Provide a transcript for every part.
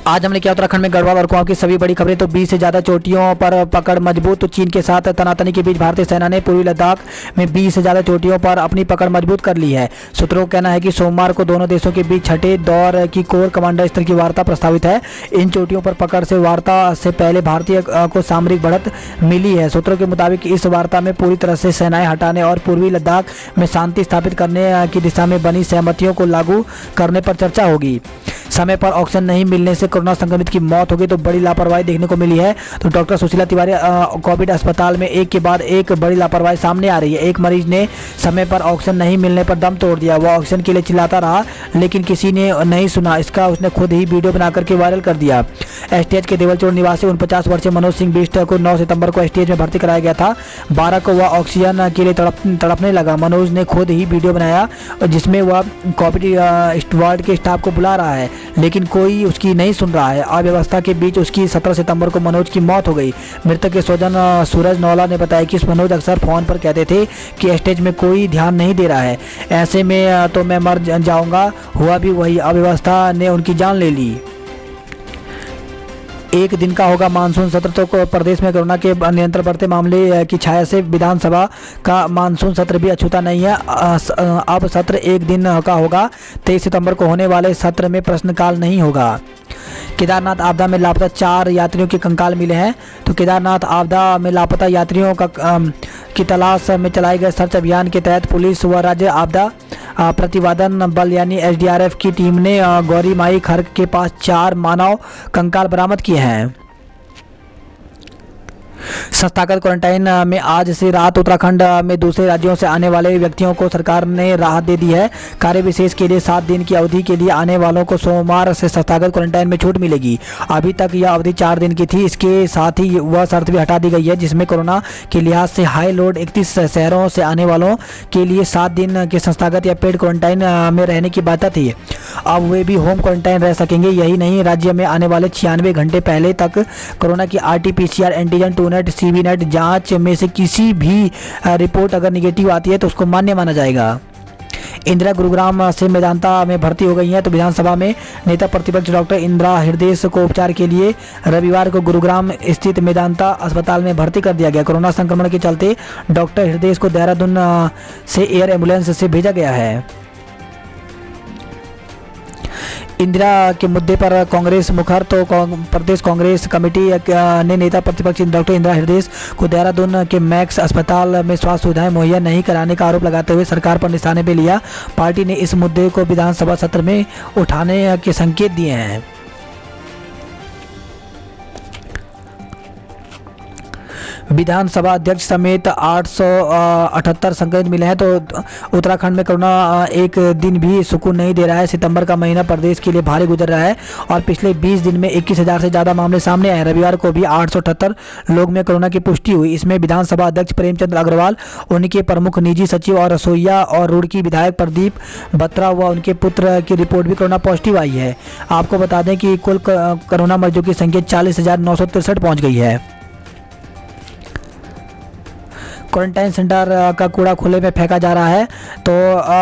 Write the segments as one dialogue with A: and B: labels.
A: आज हमने किया उत्तराखंड में गढ़वाल और कुमाऊं की सभी बड़ी खबरें। तो 20 से ज्यादा चोटियों पर पकड़ मजबूत। तो चीन के साथ तनातनी के बीच भारतीय सेना ने पूर्वी लद्दाख में 20 से ज्यादा चोटियों पर अपनी पकड़ मजबूत कर ली है। सूत्रों का कहना है कि सोमवार को दोनों देशों के बीच छठे दौर की कोर कमांडर स्तर की वार्ता प्रस्तावित है। इन चोटियों पर पकड़ से वार्ता से पहले भारतीय को सामरिक बढ़त मिली है। सूत्रों के मुताबिक इस वार्ता में पूरी तरह से सेनाएं हटाने और पूर्वी लद्दाख में शांति स्थापित करने की दिशा में बनी सहमतियों को लागू करने पर चर्चा होगी। समय पर ऑक्सीजन नहीं मिलने से कोरोना संक्रमित की मौत हो गई। तो बड़ी लापरवाही देखने को मिली है। तो डॉक्टर सुशीला तिवारी कोविड अस्पताल में एक के बाद एक बड़ी लापरवाही सामने आ रही है। एक मरीज ने समय पर ऑक्सीजन नहीं मिलने पर दम तोड़ दिया। वह ऑक्सीजन के लिए चिल्लाता रहा लेकिन किसी ने नहीं सुना। इसका उसने खुद ही वीडियो बना करके वायरल कर दिया। एसटीएच के देवलचोड़ निवासी 49 वर्षीय मनोज सिंह बिष्ट को 9 सितंबर को एसटीएच में भर्ती कराया गया था। 12 को वह ऑक्सीजन के लिए तड़पने लगा। मनोज ने खुद ही वीडियो बनाया जिसमें वह कोविड वार्ड के स्टाफ को बुला रहा है लेकिन कोई उसकी नहीं सुन रहा है। अव्यवस्था के बीच उसकी 17 सितंबर को मनोज की मौत हो गई। मृतक के स्वजन सूरज नौला ने बताया कि मनोज अक्सर फोन पर कहते थे कि स्टेज में कोई ध्यान नहीं दे रहा है, ऐसे में तो मैं मर जाऊंगा। हुआ भी वही, अव्यवस्था ने उनकी जान ले ली। एक दिन का होगा मानसून सत्र। तो प्रदेश में कोरोना के नियंत्रण बढ़ते मामले की छाया से विधानसभा का मानसून सत्र भी अछूता नहीं है। अब सत्र एक दिन का होगा। 23 सितंबर को होने वाले सत्र में प्रश्नकाल नहीं होगा। केदारनाथ आपदा में लापता 4 यात्रियों के कंकाल मिले हैं। तो केदारनाथ आपदा में लापता यात्रियों की तलाश में चलाए गए सर्च अभियान के तहत पुलिस व राज्य आपदा प्रतिवादन बल यानी एसडीआरएफ की टीम ने गौरी माई खर्क के पास 4 मानव कंकाल बरामद किए हैं। संस्थागत क्वारंटाइन में आज से रात उत्तराखंड में दूसरे राज्यों से आने वाले व्यक्तियों को सरकार ने राहत दे दी है। कार्य विशेष के लिए 7 दिन की अवधि के लिए आने वालों को सोमवार से संस्थागत क्वारंटाइन में छूट मिलेगी। अभी तक यह अवधि 4 दिन की थी। इसके साथ ही वह शर्त भी हटा दी गई है जिसमें कोरोना के लिहाज से हाई लोड 31 शहरों से आने वालों के लिए 7 दिन के संस्थागत या पेड क्वारंटाइन में रहने की बात थी। अब वे भी होम क्वारंटाइन रह सकेंगे। यही नहीं, राज्य में आने वाले 96 घंटे पहले तक कोरोना की RT-PCR antigen 2 net CB net जांच में से किसी भी रिपोर्ट अगर निगेटिव आती है तो उसको मान्य माना जाएगा। इंदिरा गुरुग्राम से मेदांता में भर्ती हो गई हैं। तो विधानसभा में नेता प्रतिपक्ष डॉक्टर इंदिरा हृदय को उपचार के लिए रविवार को गुरुग्राम स्थित मेदांता अस्पताल में भर्ती कर दिया गया। कोरोना संक्रमण के चलते डॉक्टर हृदय को देहरादून से एयर एम्बुलेंस से भेजा गया है। इंदिरा के मुद्दे पर कांग्रेस मुखर। तो प्रदेश कांग्रेस कमेटी ने नेता प्रतिपक्ष डॉक्टर इंदिरा हृदय को देहरादून के मैक्स अस्पताल में स्वास्थ्य सुविधाएं मुहैया नहीं कराने का आरोप लगाते हुए सरकार पर निशाने पे लिया। पार्टी ने इस मुद्दे को विधानसभा सत्र में उठाने के संकेत दिए हैं। विधानसभा अध्यक्ष समेत 878 संक्रमित मिले हैं। तो उत्तराखंड में कोरोना एक दिन भी सुकून नहीं दे रहा है। सितंबर का महीना प्रदेश के लिए भारी गुजर रहा है और पिछले 20 दिन में 21,000 से ज़्यादा मामले सामने आए। रविवार को भी 878 लोग में कोरोना की पुष्टि हुई। इसमें विधानसभा अध्यक्ष प्रेमचंद अग्रवाल, उनके प्रमुख निजी सचिव और रसोईया और रुड़की विधायक प्रदीप बत्रा व उनके पुत्र की रिपोर्ट भी कोरोना पॉजिटिव आई है। आपको बता दें कि कुल कोरोना मरीजों की संख्या 40,963 पहुँच गई है। क्वारंटाइन सेंटर का कूड़ा खुले में फेंका जा रहा है। तो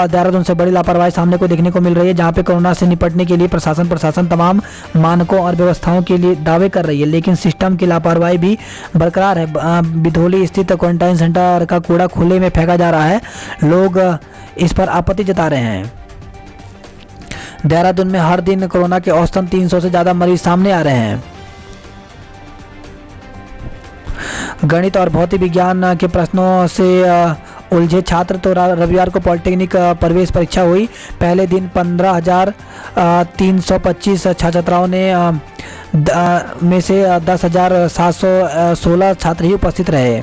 A: देहरादून से बड़ी लापरवाही सामने को देखने को मिल रही है जहां पे कोरोना से निपटने के लिए प्रशासन तमाम मानकों और व्यवस्थाओं के लिए दावे कर रही है लेकिन सिस्टम की लापरवाही भी बरकरार है। बिधोली स्थित क्वारंटाइन सेंटर का कूड़ा खुले में फेंका जा रहा है। लोग इस पर आपत्ति जता रहे हैं। देहरादून में हर दिन कोरोना के औसतन 300 से ज़्यादा मरीज सामने आ रहे हैं। गणित और भौतिक विज्ञान के प्रश्नों से उलझे छात्र। तो रविवार को पॉलिटेक्निक प्रवेश परीक्षा हुई। पहले दिन 15,325 छात्राओं ने में से 10,716 छात्र ही उपस्थित रहे।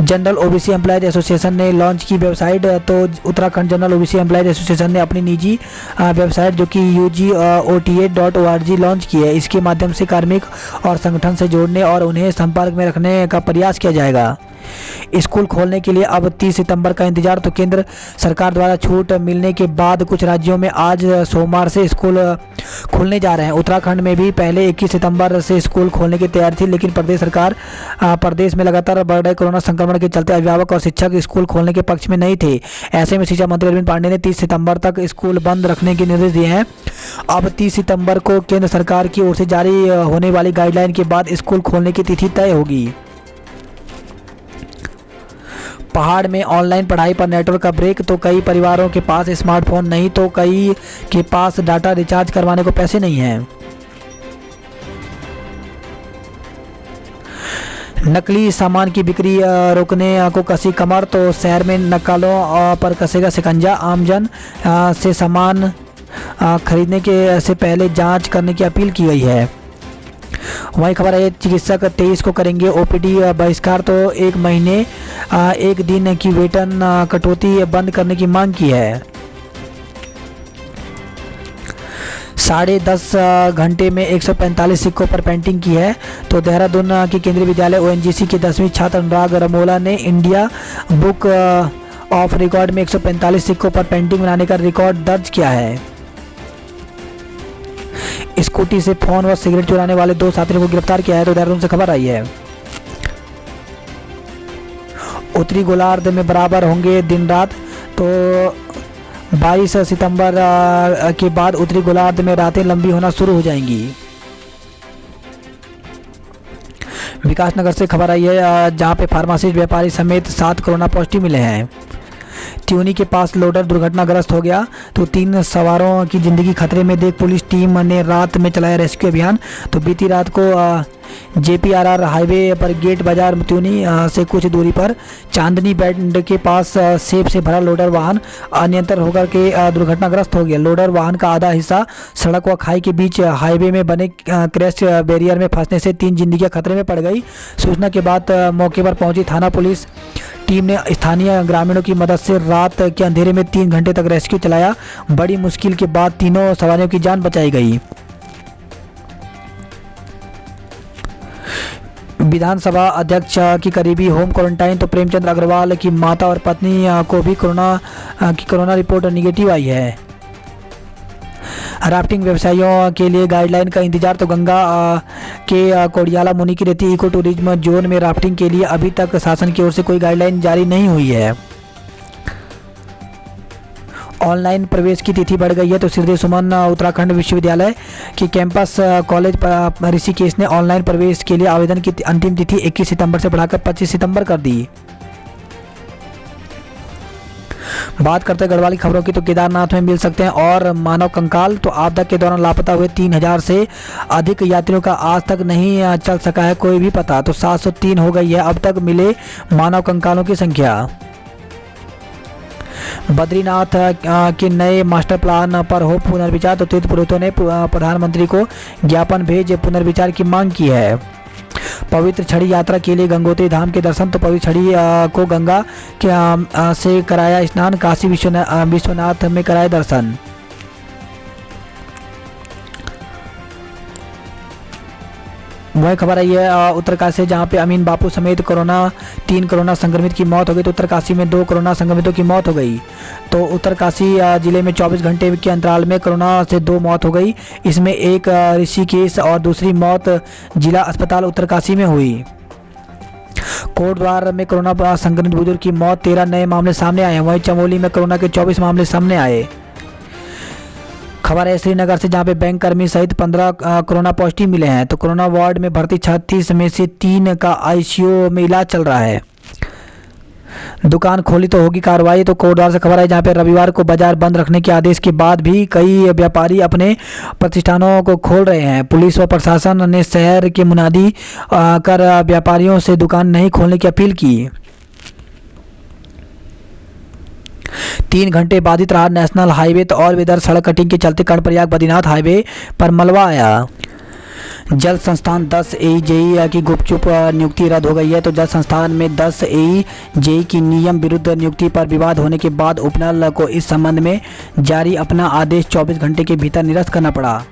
A: जनरल ओबीसी एम्प्लॉयज एसोसिएशन ने लॉन्च की वेबसाइट। तो Uttarakhand general OBC employees association ने अपनी निजी वेबसाइट जो कि UGOTA.org लॉन्च की है। इसके माध्यम से कार्मिक और संगठन से जोड़ने और उन्हें संपर्क में रखने का प्रयास किया जाएगा। स्कूल खोलने के लिए अब 30 सितंबर का इंतजार। तो केंद्र सरकार द्वारा छूट मिलने के बाद कुछ राज्यों में आज सोमवार से स्कूल खुलने जा रहे हैं। उत्तराखंड में भी पहले 21 सितंबर से स्कूल खोलने की तैयारी थी, लेकिन प्रदेश में लगातार बढ़ रहे कोरोना संक्रमण के चलते अभिभावक और शिक्षक स्कूल खोलने के पक्ष में नहीं थे। ऐसे में शिक्षा मंत्री अरविंद पांडेय ने 30 सितंबर तक स्कूल बंद रखने के निर्देश दिए हैं। अब 30 सितंबर को केंद्र सरकार की ओर से जारी होने वाली गाइडलाइन के बाद स्कूल खोलने की तिथि तय होगी। पहाड़ में ऑनलाइन पढ़ाई पर नेटवर्क का ब्रेक। तो कई परिवारों के पास स्मार्टफोन नहीं, तो कई के पास डाटा रिचार्ज करवाने को पैसे नहीं हैं। नकली सामान की बिक्री रोकने को कसी कमर। तो शहर में नक्कालों पर कसेगा शिकंजा। आमजन से सामान खरीदने के से पहले जांच करने की अपील की गई है। वही खबर है, चिकित्सक 23 को करेंगे ओपीडी बहिष्कार। तो एक महीने 1 दिन की वेतन कटौती बंद करने की मांग की है। 10.5 घंटे में 145 सिक्कों पर पेंटिंग की है। तो देहरादून की केंद्रीय विद्यालय ओएनजीसी के 10वीं छात्र अनुराग रमोला ने इंडिया बुक ऑफ रिकॉर्ड में 145 सिक्कों पर पेंटिंग बनाने का रिकॉर्ड दर्ज किया है। स्कूटी से फोन व सिगरेट चुराने वाले 2 साथियों को गिरफ्तार किया है। तो देहरादून से खबर आई है। उत्तरी गोलार्ध में बराबर होंगे दिन रात। तो 22 सितंबर के बाद उत्तरी गोलार्ध में रातें लंबी होना शुरू हो जाएंगी। विकासनगर से खबर आई है, जहां पे फार्मासिस्ट व्यापारी समेत 7 कोरोना पॉजिटिव मिले हैं। ट्यूनी के पास लोडर दुर्घटनाग्रस्त हो गया। तो 3 सवारों की जिंदगी खतरे में देख पुलिस टीम ने रात में चलाया रेस्क्यू अभियान। तो बीती रात को JPRR हाईवे पर गेट बाजार ट्यूनी से कुछ दूरी पर चांदनी बैंड के पास सेब से भरा लोडर वाहन अनियंत्रित होकर के दुर्घटनाग्रस्त हो गया। लोडर वाहन का आधा हिस्सा सड़क व खाई के बीच हाईवे में बने क्रैश बैरियर में फंसने से 3 जिंदगियां खतरे में पड़ गई। सूचना के बाद मौके पर पहुंची थाना पुलिस टीम ने स्थानीय ग्रामीणों की मदद से रात के अंधेरे में 3 घंटे तक रेस्क्यू चलाया। बड़ी मुश्किल के बाद तीनों सवारियों की जान बचाई गई। विधानसभा अध्यक्ष की करीबी होम क्वारंटाइन। तो प्रेमचंद अग्रवाल की माता और पत्नी को भी कोरोना रिपोर्ट निगेटिव आई है। राफ्टिंग व्यवसायियों के लिए गाइडलाइन का इंतजार। तो गंगा के कोडियाला मुनि की रेती इको टूरिज्म जोन में राफ्टिंग के लिए अभी तक शासन की ओर से कोई गाइडलाइन जारी नहीं हुई है। ऑनलाइन प्रवेश की तिथि बढ़ गई है। तो श्रीदेव सुमन उत्तराखंड विश्वविद्यालय के कैंपस कॉलेज ऋषिकेश ने ऑनलाइन प्रवेश के लिए आवेदन की अंतिम तिथि 21 सितंबर से बढ़ाकर 25 सितंबर कर दी। बात करते हैं गढ़वाली खबरों की। तो केदारनाथ में मिल सकते हैं और मानव कंकाल। तो आपदा के दौरान लापता हुए 3000 से अधिक यात्रियों का आज तक नहीं चल सका है कोई भी पता। तो 703 हो गई है अब तक मिले मानव कंकालों की संख्या। बद्रीनाथ के नए मास्टर प्लान पर हो पुनर्विचार। तो तीर्थ पुरोहितों ने प्रधानमंत्री को ज्ञापन भेज पुनर्विचार की मांग की है। पवित्र छड़ी यात्रा के लिए गंगोत्री धाम के दर्शन। तो पवित्र छड़ी को गंगा के से कराया स्नान। काशी विश्वनाथ में कराया दर्शन। वही खबर आई है उत्तरकाशी से, जहां पे अमीन बापू समेत 3 कोरोना संक्रमित की मौत हो गई। तो उत्तरकाशी में 2 कोरोना संक्रमितों की मौत हो गई। तो उत्तरकाशी जिले में 24 घंटे के अंतराल में कोरोना से 2 मौत हो गई। इसमें एक ऋषिकेश और दूसरी मौत जिला अस्पताल उत्तरकाशी में हुई। कोटद्वार में कोरोना संक्रमित बुजुर्ग की मौत, 13 नए मामले सामने आए हैं। वहीं चमोली में कोरोना के 24 मामले सामने आए। खबर है श्रीनगर से, जहां पे बैंक कर्मी सहित 15 कोरोना पॉजिटिव मिले हैं। तो कोरोना वार्ड में भर्ती 36 में से 3 का ICU में इलाज चल रहा है। दुकान खोली तो होगी कार्रवाई। तो कोटद्वार से खबर है, जहां पे रविवार को बाजार बंद रखने के आदेश के बाद भी कई व्यापारी अपने प्रतिष्ठानों को खोल रहे हैं। पुलिस व प्रशासन ने शहर के मुनादी कर व्यापारियों से दुकान नहीं खोलने की अपील की। 3 घंटे बाधित रहा नेशनल हाईवे। तो ऑल वेदर सड़क कटिंग के चलते कर्णप्रयाग बद्रीनाथ हाईवे पर मलबा आया। जल संस्थान 10 AE/JE की गुपचुप नियुक्ति रद्द हो गई है। तो जल संस्थान में 10 AE/JE की नियम विरुद्ध नियुक्ति पर विवाद होने के बाद उपनल को इस संबंध में जारी अपना आदेश 24 घंटे के भीतर निरस्त करना पड़ा।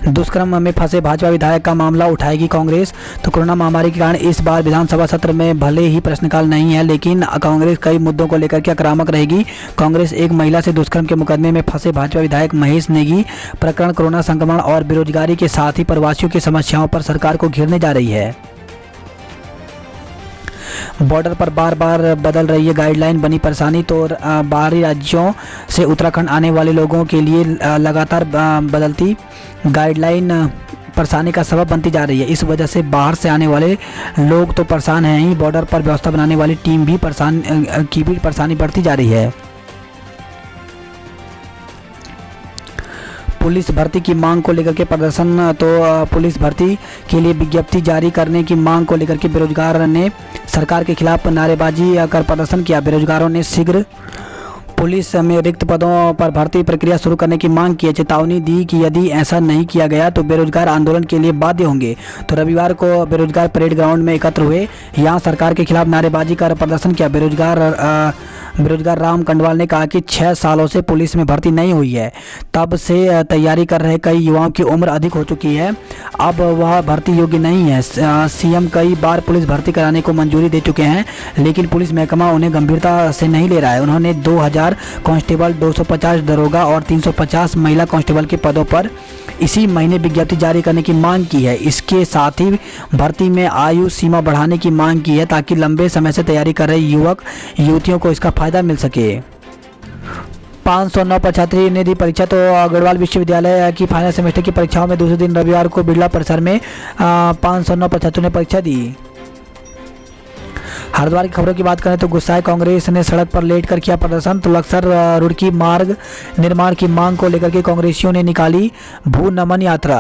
A: दुष्कर्म में फंसे भाजपा विधायक का मामला उठाएगी कांग्रेस। तो कोरोना महामारी के कारण इस बार विधानसभा सत्र में भले ही प्रश्नकाल नहीं है, लेकिन कांग्रेस कई मुद्दों को लेकर के आक्रामक रहेगी। कांग्रेस एक महिला से दुष्कर्म के मुकदमे में फंसे भाजपा विधायक महेश नेगी प्रकरण, कोरोना संक्रमण और बेरोजगारी के साथ ही प्रवासियों की समस्याओं पर सरकार को घेरने जा रही है। बॉर्डर पर बार बार बदल रही है गाइडलाइन, बनी परेशानी। तो बाहरी राज्यों से उत्तराखंड आने वाले लोगों के लिए लगातार बदलती गाइडलाइन परेशानी का सबब बनती जा रही है। इस वजह से बाहर से आने वाले लोग तो परेशान हैं ही, बॉर्डर पर व्यवस्था बनाने वाली टीम भी परेशानी बढ़ती जा रही है। पुलिस भर्ती की मांग को लेकर के प्रदर्शन। तो पुलिस भर्ती के लिए विज्ञप्ति जारी करने की मांग को लेकर के बेरोजगार ने सरकार के खिलाफ नारेबाजी कर प्रदर्शन किया। बेरोजगारों ने शीघ्र पुलिस में रिक्त पदों पर भर्ती प्रक्रिया शुरू करने की मांग की, चेतावनी दी कि यदि ऐसा नहीं किया गया तो बेरोजगार आंदोलन के लिए बाध्य होंगे। तो रविवार को बेरोजगार परेड ग्राउंड में एकत्र हुए, यहां सरकार के खिलाफ नारेबाजी कर प्रदर्शन किया। बेरोजगार राम कंडवाल ने कहा कि 6 सालों से पुलिस में भर्ती नहीं हुई है, तब से तैयारी कर रहे कई युवाओं की उम्र अधिक हो चुकी है, अब वह भर्ती योग्य नहीं है। सीएम कई बार पुलिस भर्ती कराने को मंजूरी दे चुके हैं, लेकिन पुलिस महकमा उन्हें गंभीरता से नहीं ले रहा है। उन्होंने 2000 कांस्टेबल, 250 दरोगा और 350 महिला कांस्टेबल के पदों पर इसी महीने विज्ञप्ति जारी करने की मांग की है। इसके साथ ही भर्ती में आयु सीमा बढ़ाने की मांग की है, ताकि लंबे समय से तैयारी कर रहे युवक युवतियों को इसका फायदा मिल सके। 509 छात्री ने दी परीक्षा। तो गढ़वाल विश्वविद्यालय की फाइनल सेमेस्टर की परीक्षाओं में दूसरे दिन रविवार को बिरला परिसर में 509 छात्रों ने परीक्षा दी। हरिद्वार की खबरों की बात करें तो गुस्साए कांग्रेस ने सड़क पर लेटकर किया प्रदर्शन। तो लक्सर रुड़की मार्ग निर्माण की मांग को लेकर के कांग्रेसियों ने निकाली भू नमन यात्रा।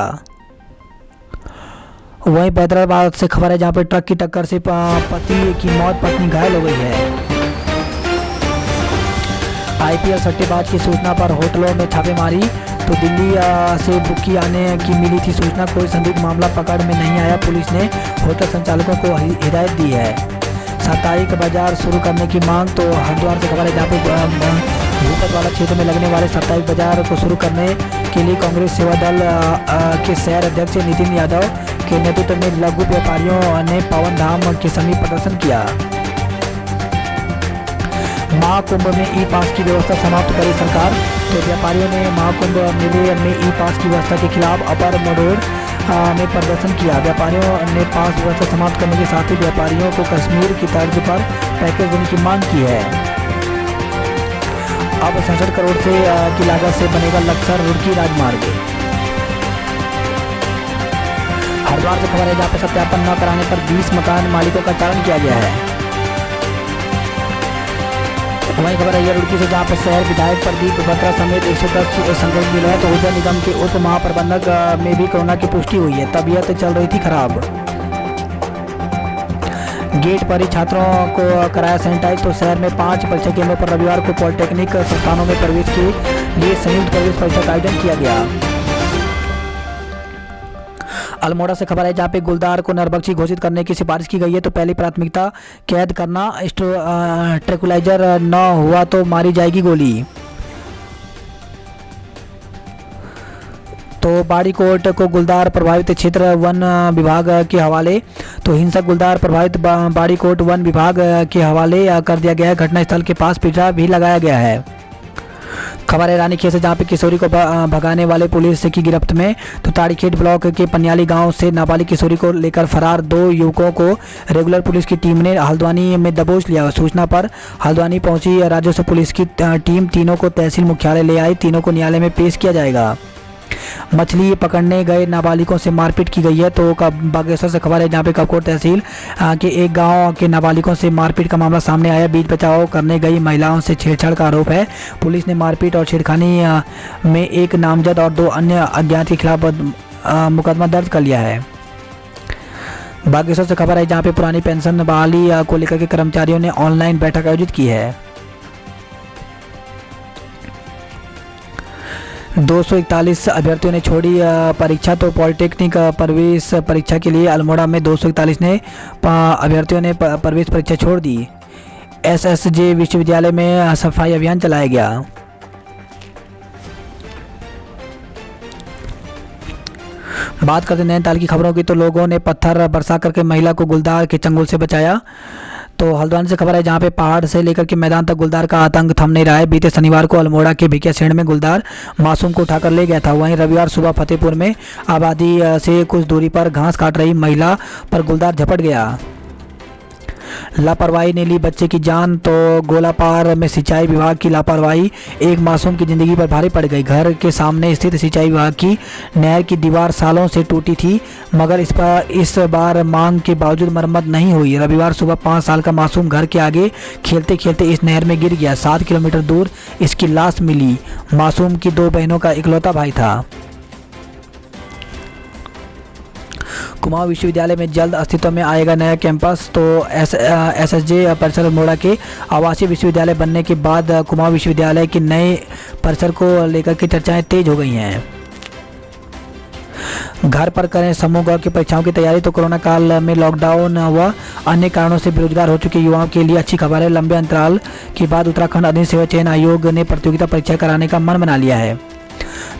A: वहीं हैदराबाद से खबर है, जहां पर ट्रक की टक्कर से पति की मौत, पत्नी घायल हो गई है। आईपीएल सट्टेबाज की सूचना पर होटलों में छापेमारी। तो दिल्ली से बुकी आने की मिली थी सूचना, कोई संदिग्ध मामला पकड़ में नहीं आया। पुलिस ने होटल संचालकों को हिदायत दी है। साप्ताहिक बाजार शुरू करने की मांग। तो हरिद्वार से खबर है, जहाँ पे भूपत वाला क्षेत्र में लगने वाले साप्ताहिक बाजार को शुरू करने के लिए कांग्रेस सेवा दल के शहर अध्यक्ष नितिन यादव के नेतृत्व में लघु व्यापारियों ने पावन धाम के समीप प्रदर्शन किया। महाकुंभ में ई पास की व्यवस्था समाप्त करी सरकार। तो व्यापारियों ने महाकुंभ मेले में ई पास की व्यवस्था के खिलाफ अपर मोडोर में प्रदर्शन किया। व्यापारियों ने पास व्यवस्था समाप्त करने के साथ ही व्यापारियों को कश्मीर की तर्ज पर पैकेज देने की मांग की है। अब 67 करोड़ से की लागत से बनेगा लक्सर रुड़की राजमार्ग। हरिद्वार से खबर है, जहाँ पर सत्यापन न कराने पर 20 मकान मालिकों का चालान किया गया है। वहीं खबर है रुड़की से, जहां पर शहर विधायक प्रदीप बत्रा समेत 110 संक्रमित मिले हैं। तो ऊर्जा निगम के उप महाप्रबंधक में भी कोरोना की पुष्टि हुई है, तबीयत चल रही थी खराब। गेट पर ही छात्रों को कराया सैनिटाइज। तो शहर में 5 परीक्षा केंद्रों पर रविवार को पॉलिटेक्निक संस्थानों में प्रवेश के लिए संयुक्त प्रवेश परीक्षा का आयोजन किया गया। अल्मोड़ा से खबर है, जहाँ पे गुलदार को नरबख्शी घोषित करने की सिफारिश की गई है। तो पहली प्राथमिकता कैद करना, ट्रैंक्विलाइजर न हुआ तो मारी जाएगी गोली। तो बाड़ीकोट को गुलदार प्रभावित क्षेत्र वन विभाग के हवाले। तो हिंसक गुलदार प्रभावित बाड़ीकोट वन विभाग के हवाले कर दिया गया है। घटनास्थल के पास पिंजरा भी लगाया गया है। खबर है रानीखेत से, जहाँ पे किशोरी को भगाने वाले पुलिस की गिरफ्त में। तो ताड़ीखेत ब्लॉक के पनियाली गांव से नाबालिग किशोरी को लेकर फरार 2 युवकों को रेगुलर पुलिस की टीम ने हल्द्वानी में दबोच लिया। सूचना पर हल्द्वानी पहुंची राजस्व पुलिस की टीम तीनों को तहसील मुख्यालय ले आई। तीनों को न्यायालय में पेश किया जाएगा। मछली पकड़ने गए नाबालिगों से मारपीट की गई है। तो बागेश्वर से खबर है, जहाँ पे कपकोट तहसील के एक गांव के नाबालिगों से मारपीट का मामला सामने आया। बीच बचाव करने गई महिलाओं से छेड़छाड़ का आरोप है। पुलिस ने मारपीट और छेड़खानी में एक नामजद और 2 अन्य अज्ञात के खिलाफ मुकदमा दर्ज कर लिया है। बागेश्वर से खबर है, जहाँ पे पुरानी पेंशन बहाली को लेकर के कर्मचारियों ने ऑनलाइन बैठक आयोजित की है। 241 अभ्यर्थियों ने छोड़ी परीक्षा। तो पॉलिटेक्निक प्रवेश परीक्षा के लिए अल्मोड़ा में 241 अभ्यर्थियों ने प्रवेश परीक्षा छोड़ दी। एसएसजे विश्वविद्यालय में सफाई अभियान चलाया गया। बात करते हैं नैनीताल की खबरों की, तो लोगों ने पत्थर बरसा करके महिला को गुलदार के चंगुल से बचाया। तो हल्द्वानी से खबर है, जहां पे पहाड़ से लेकर के मैदान तक गुलदार का आतंक थम नहीं रहा है। बीते शनिवार को अल्मोड़ा के भिकियासेण में गुलदार मासूम को उठाकर ले गया था। वहीं रविवार सुबह फतेहपुर में आबादी से कुछ दूरी पर घास काट रही महिला पर गुलदार झपट गया। लापरवाही ने ली बच्चे की जान, तो गोलापार में सिंचाई विभाग की लापरवाही एक मासूम की जिंदगी पर भारी पड़ गई। घर के सामने स्थित सिंचाई विभाग की नहर की दीवार सालों से टूटी थी, मगर इस बार मांग के बावजूद मरम्मत नहीं हुई। रविवार सुबह 5 साल का मासूम घर के आगे खेलते खेलते इस नहर में गिर गया। 7 किलोमीटर दूर इसकी लाश मिली। मासूम की 2 बहनों का इकलौता भाई था। कुमाऊं विश्वविद्यालय में जल्द अस्तित्व में आएगा नया कैंपस। तो एसएसजे परिसर अल्मोड़ा के आवासीय विश्वविद्यालय बनने के बाद कुमाऊं विश्वविद्यालय के नए परिसर को लेकर के चर्चाएं तेज हो गई हैं। घर पर करें समूह ग की परीक्षाओं की तैयारी। तो कोरोना काल में लॉकडाउन व अन्य कारणों से बेरोजगार हो चुके युवाओं के लिए अच्छी खबर है। लंबे अंतराल के बाद उत्तराखंड अधीन सेवा चयन आयोग ने प्रतियोगिता परीक्षा कराने का मन बना लिया है।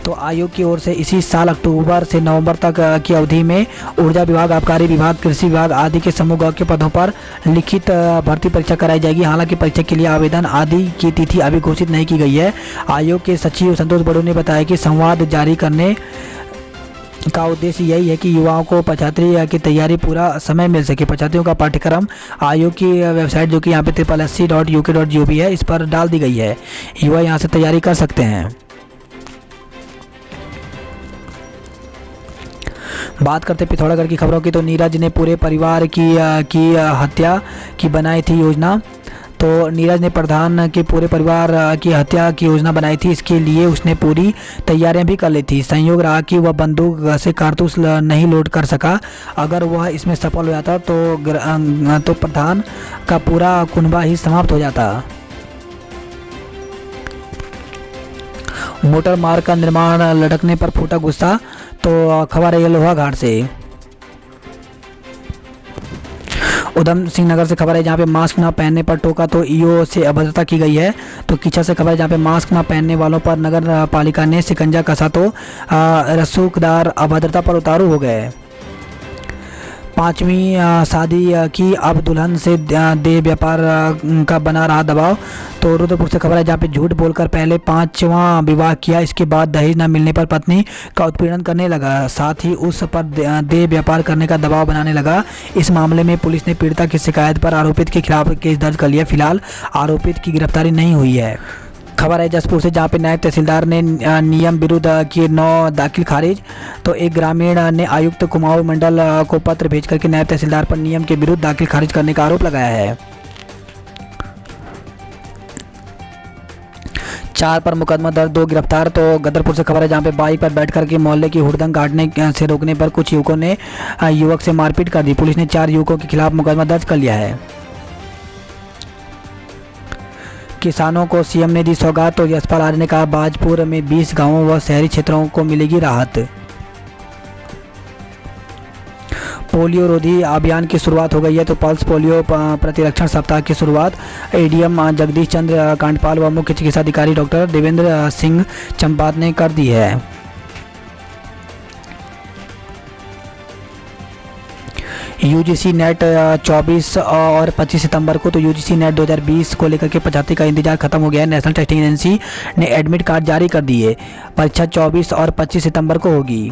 A: तो आयोग की ओर से इसी साल अक्टूबर से नवंबर तक की अवधि में ऊर्जा विभाग, आबकारी विभाग, कृषि विभाग आदि के समूह ग के पदों पर लिखित भर्ती परीक्षा कराई जाएगी। हालांकि परीक्षा के लिए आवेदन आदि की तिथि अभी घोषित नहीं की गई है। आयोग के सचिव संतोष बड़ू ने बताया कि संवाद जारी करने का उद्देश्य यही है कि युवाओं को पछात्री की तैयारी पूरा समय मिल सके। पछात्रियों का पाठ्यक्रम आयोग की वेबसाइट, जो कि यहाँ पे SSC.uk.gov है, इस पर डाल दी गई है। युवा यहाँ से तैयारी कर सकते हैं। बात करते पिथौरागढ़ की खबरों की, तो नीरज ने पूरे परिवार की हत्या की बनाई थी योजना। तो नीरज ने प्रधान के पूरे परिवार की हत्या की योजना बनाई थी। इसके लिए उसने पूरी तैयारियां भी कर ली थी। संयोग रहा कि वह बंदूक से कारतूस नहीं लोड कर सका। अगर वह इसमें सफल हो जाता तो प्रधान का पूरा कुनबा ही समाप्त हो जाता। मोटर मार्ग का निर्माण लटकने पर फूटा गुस्सा। तो खबर है लोहा घाट से। उधम सिंह नगर से खबर है, जहाँ पे मास्क न पहनने पर टोका तो ईओ से अभद्रता की गई है। तो किच्छा से खबर है, जहाँ पे मास्क न पहनने वालों पर नगर पालिका ने शिकंजा कसा तो रसूखदार अभद्रता पर उतारू हो गए। 5वीं शादी की अब दुल्हन से देह व्यापार का बना रहा दबाव। तो रुद्रपुर से खबर है, जहाँ पे झूठ बोलकर पहले 5वां विवाह किया, इसके बाद दहेज न मिलने पर पत्नी का उत्पीड़न करने लगा, साथ ही उस पर देह व्यापार करने का दबाव बनाने लगा। इस मामले में पुलिस ने पीड़िता की शिकायत पर आरोपित के खिलाफ केस दर्ज कर लिया। फिलहाल आरोपित की गिरफ्तारी नहीं हुई है। खबर है जसपुर से, जहाँ पे नायब तहसीलदार ने नियम विरुद्ध किए 9 दाखिल खारिज। तो एक ग्रामीण ने आयुक्त कुमाऊं मंडल को पत्र भेज करके नायब तहसीलदार पर नियम के विरुद्ध दाखिल खारिज करने का आरोप लगाया है। 4 पर मुकदमा दर्ज, 2 गिरफ्तार। तो गदरपुर से खबर है, जहाँ पे बाइक पर बैठ करके मोहल्ले की हुड़दंग काटने से रोकने पर कुछ युवकों ने युवक से मारपीट कर दी। पुलिस ने 4 युवकों के खिलाफ मुकदमा दर्ज कर लिया है। किसानों को सीएम ने दी सौगात। तो यशपाल आर्य ने कहा, बाजपुर में 20 गांवों व शहरी क्षेत्रों को मिलेगी राहत। पोलियो रोधी अभियान की शुरुआत हो गई है। तो पल्स पोलियो प्रतिरक्षण सप्ताह की शुरुआत एडीएम जगदीश चंद्र कांडपाल व मुख्य चिकित्सा अधिकारी डॉक्टर देवेंद्र सिंह चंपात ने कर दी है। यूजीसी नेट 24 और 25 सितंबर को। तो यूजीसी नेट 2020 को लेकर के 75 का इंतजार खत्म हो गया है। नेशनल टेस्टिंग एजेंसी ने एडमिट कार्ड जारी कर दिए। परीक्षा 24 और 25 सितंबर को होगी।